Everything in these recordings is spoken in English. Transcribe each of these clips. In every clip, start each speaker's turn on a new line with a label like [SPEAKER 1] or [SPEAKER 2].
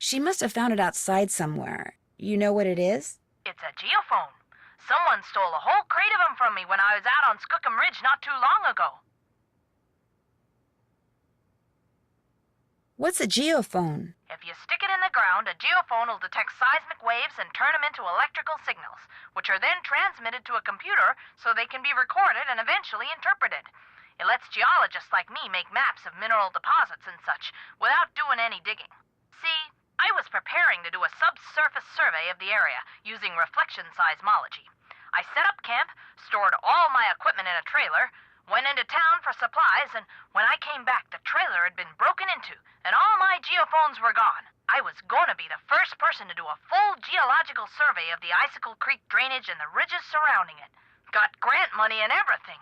[SPEAKER 1] She must have found it outside somewhere. You know what it is?
[SPEAKER 2] It's a geophone. Someone stole a whole crate of them from me when I was out on Skookum Ridge not too long ago.
[SPEAKER 1] What's a geophone?
[SPEAKER 2] If you stick it in the ground, a geophone will detect seismic waves and turn them into electrical signals, which are then transmitted to a computer so they can be recorded and eventually interpreted. It lets geologists like me make maps of mineral deposits and such without doing any digging. See, I was preparing to do a subsurface survey of the area using reflection seismology. I set up camp, stored all my equipment in a trailer, went into town for supplies, and when I came back, the trailer had been broken into, and all my geophones were gone. I was going to be the first person to do a full geological survey of the Icicle Creek drainage and the ridges surrounding it. Got grant money and everything.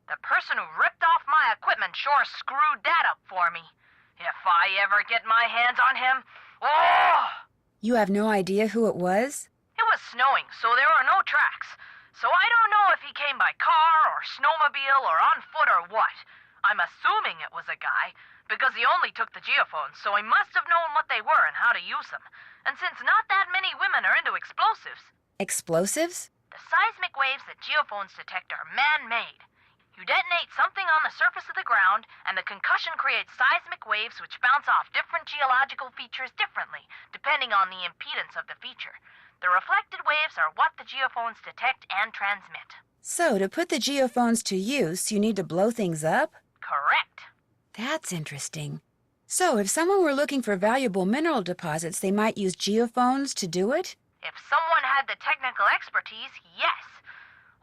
[SPEAKER 2] The person who ripped off my equipment sure screwed that up for me. If I ever get my hands on him, oh!
[SPEAKER 1] You have no idea who it was?
[SPEAKER 2] It was snowing, so there were no tracks. So I don't know if he came by car or snowmobile or on foot or what. I'm assuming it was a guy, because he only took the geophones, so he must have known what they were and how to use them. And since not that many women are into explosives...
[SPEAKER 1] Explosives?
[SPEAKER 2] The seismic waves that geophones detect are man-made. You detonate something on the surface of the ground, and the concussion creates seismic waves which bounce off different geological features differently, depending on the impedance of the feature. The reflected waves are what the geophones detect and transmit.
[SPEAKER 1] So, to put the geophones to use, you need to blow things up?
[SPEAKER 2] Correct.
[SPEAKER 1] That's interesting. So, if someone were looking for valuable mineral deposits, they might use geophones to do it?
[SPEAKER 2] If someone had the technical expertise, yes.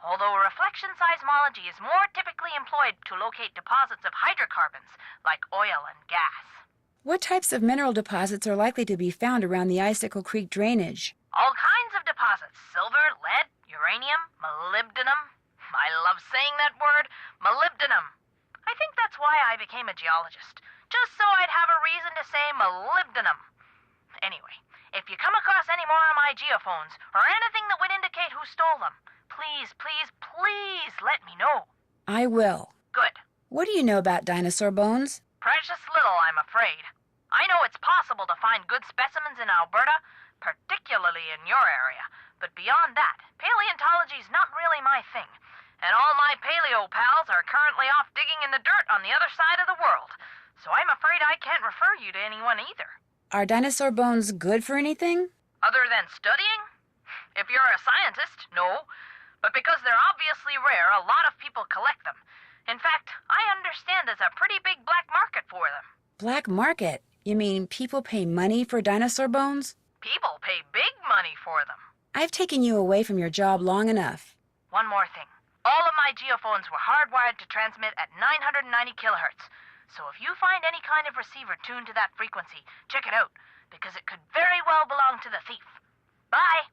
[SPEAKER 2] Although reflection seismology is more typically employed to locate deposits of hydrocarbons, like oil and gas.
[SPEAKER 1] What types of mineral deposits are likely to be found around the Icicle Creek drainage?
[SPEAKER 2] All kinds of deposits. Silver, lead, uranium, molybdenum. I love saying that word, molybdenum. I think that's why I became a geologist. Just so I'd have a reason to say molybdenum. Anyway, if you come across any more of my geophones, or anything that would indicate who stole them, please, please, please let me know.
[SPEAKER 1] I will.
[SPEAKER 2] Good.
[SPEAKER 1] What do you know about dinosaur bones?
[SPEAKER 2] Precious little, I'm afraid. I know it's possible to find good specimens in Alberta, particularly in your area, but beyond that, paleontology's not really my thing. And all my paleo pals are currently off digging in the dirt on the other side of the world, so I'm afraid I can't refer you to anyone either.
[SPEAKER 1] Are dinosaur bones good for anything?
[SPEAKER 2] Other than studying? If you're a scientist, no. But because they're obviously rare, a lot of people collect them. In fact, I understand there's a pretty big black market for them.
[SPEAKER 1] Black market? You mean people pay money for dinosaur bones?
[SPEAKER 2] People pay big money for them.
[SPEAKER 1] I've taken you away from your job long enough.
[SPEAKER 2] One more thing. All of my geophones were hardwired to transmit at 990 kilohertz. So if you find any kind of receiver tuned to that frequency, check it out, because it could very well belong to the thief. Bye!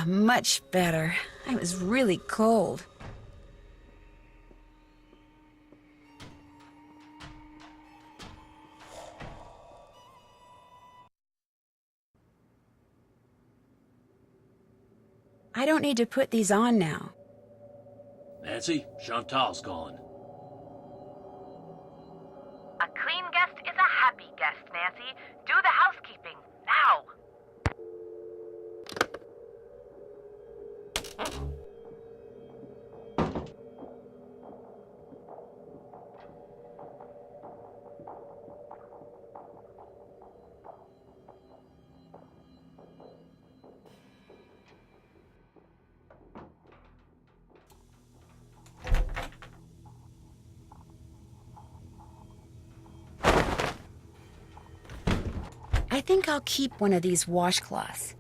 [SPEAKER 1] Ah, much better. I was really cold. I don't need to put these on now.
[SPEAKER 3] Nancy, Chantal's calling.
[SPEAKER 2] A clean guest is a happy guest, Nancy. Do the housekeeping, now.
[SPEAKER 1] I think I'll keep one of these washcloths.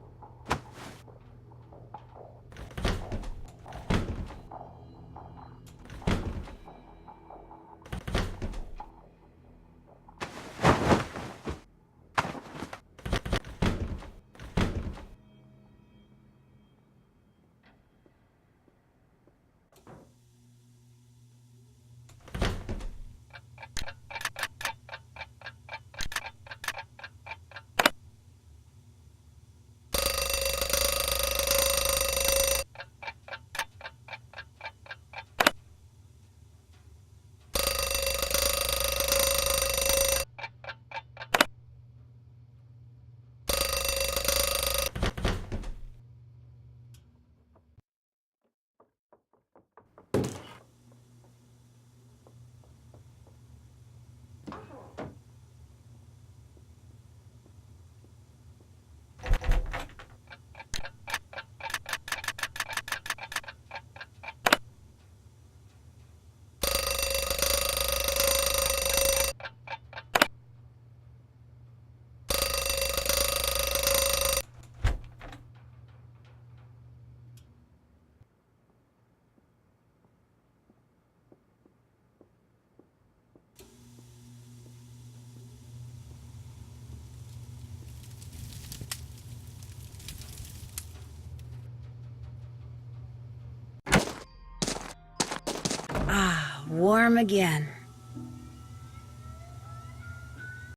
[SPEAKER 1] Ah, warm again.